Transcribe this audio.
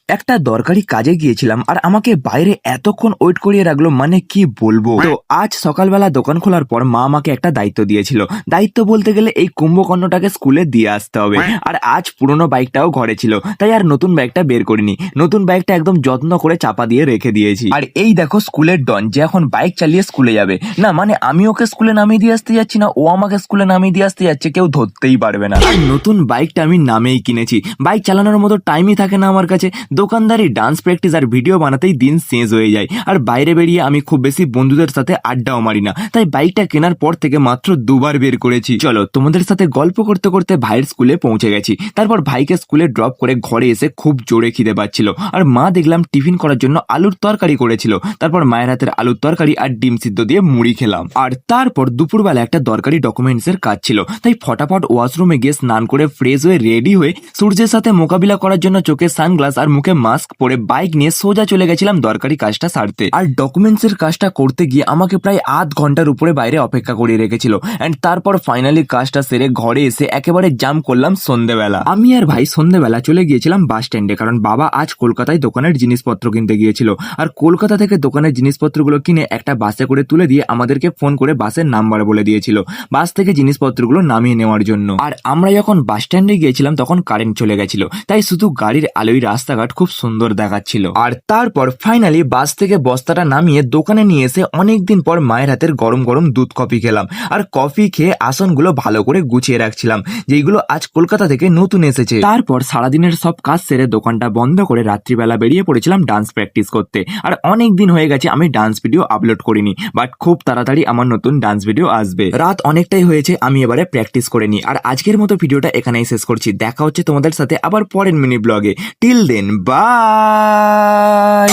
একটা দরকারি কাজে গিয়েছিলাম আর আমাকে বাইরে এতক্ষণ ওয়েট করিয়ে রাখলো, মানে কি বলবো। তো আজ সকালবেলা দোকান খোলার পর মা আমাকে একটা দায়িত্ব দিয়েছিল। দায়িত্ব বলতে গেলে এই কুম্ভকর্ণটাকে স্কুলে দিয়ে আসতে হবে। আর আজ পুরনো বাইকটাও ঘরে ছিল, তাই আর নতুন বাইকটা বের করিনি। নতুন বাইকটা একদম যত্ন করে চাপা দিয়ে রেখে দিয়েছি। আর এই দেখো স্কুলের ডন, যে এখন বাইক চালিয়ে স্কুলে যাবে। না মানে আমি ওকে স্কুলে নামিয়ে দিয়ে আসতে যাচ্ছি না, ও আমাকে স্কুলে নামিয়ে দিয়ে আসতে যাচ্ছে, কেউ ধরতেই পারবে না। আর নতুন বাইকটা আমি নামেই কিনেছি, বাইক চালানোর মতো টাইমই থাকে না আমার কাছে। দোকানদারি, ডান্স প্র্যাকটিস আর ভিডিও বানাতেই দিন শেষ হয়ে যায়। আর বাইরে বেরিয়ে আমি খুব বেশি বন্ধুদের সাথে আড্ডাও মারি না, তাই বাইকটা কেনার পর থেকে মাত্র 2 বার বের করেছি। চলো তোমাদের সাথে গল্প করতে করতে ভাইয়ের স্কুলে পৌঁছে গেছি। তারপর ভাইকে স্কুলে ড্রপ করে ঘরে এসে খুব জোরে খিদে পাচ্ছিল। আর মা দেখলাম টিফিন করার জন্য আলুর তরকারি করেছিল। তারপর মায়ের হাতের আলুর তরকারি আর ডিম সিদ্ধ দিয়ে মুড়ি খেলাম। আর তারপর দুপুরবেলা একটা দরকারি ডকুমেন্টস এর কাজ ছিল, তাই ফটাফট ওয়াশরুমে গিয়ে স্নান করে ফ্রেশ হয়ে রেডি হয়ে সূর্যের সাথে মোকাবিলা করার জন্য চোখে সানগ্লাস আর মুখে মাস্ক পরে বাইক নিয়ে সোজা চলে গেছিলাম দরকারি কাজটা সারতে। আর ডকুমেন্টস এর কাজটা করতে গিয়ে আমাকে প্রায় আধ ঘন্টার উপরে বাইরে অপেক্ষা করিয়ে রেখেছিল। এন্ড তারপর ফাইনালি কাজটা সেরে ঘরে এসে একেবারে জাম করলাম সন্ধ্যেবেলা। আমি আর ভাই সন্ধ্যেবেলা চলে গিয়েছিলাম বাস স্ট্যান্ডে, কারণ বাবা আজ কলকাতায় দোকানের জিনিসপত্র কিনতে গিয়েছিল। আর কলকাতা থেকে দোকানের জিনিসপত্রগুলো কিনে একটা বাসে করে তুলে দিয়ে আমাদেরকে ফোন করে বাসের নাম্বার বলে দিয়েছিল, বাস থেকে জিনিসপত্রগুলো নামিয়ে নেওয়ার জন্য। আর আমরা যখন বাস স্ট্যান্ডে গিয়েছিলাম তখন কারেন্ট চলে গেছিল, তাই শুধু গাড়ির আলোয় রাস্তাঘাট খুব সুন্দর দেখাচ্ছিল। আর তারপর ফাইনালি বাস থেকে বস্তাটা নামিয়ে দোকানে নিয়ে এসে অনেকদিন পর মায়ের হাতের গরম গরম দুধ কফি খেলাম। আর কফি খেয়ে আসনগুলো ভালো করে গুছিয়ে রাখছিলাম, যেগুলো আজ কলকাতা থেকে নতুন এসেছে। তারপর সারাদিনের সব কাজ সেরে দোকানটা বন্ধ করে রাত্রিবেলা বেরিয়ে পড়েছিলাম ডান্স প্র্যাকটিস করতে। আর অনেক দিন হয়ে গেছে আমি ডান্স ভিডিও আপলোড করিনি, বাট খুব তাড়াতাড়ি আমার নতুন ডান্স ভিডিও আসবে। রাত অনেকটাই হয়েছে, আমি এবারে প্র্যাকটিস করে নিই। আর আজকের মতো ভিডিওটা এখানেই শেষ করছি। দেখা হচ্ছে তোমাদের সাথে আবার পরের মিনি ব্লগে। Till then, by.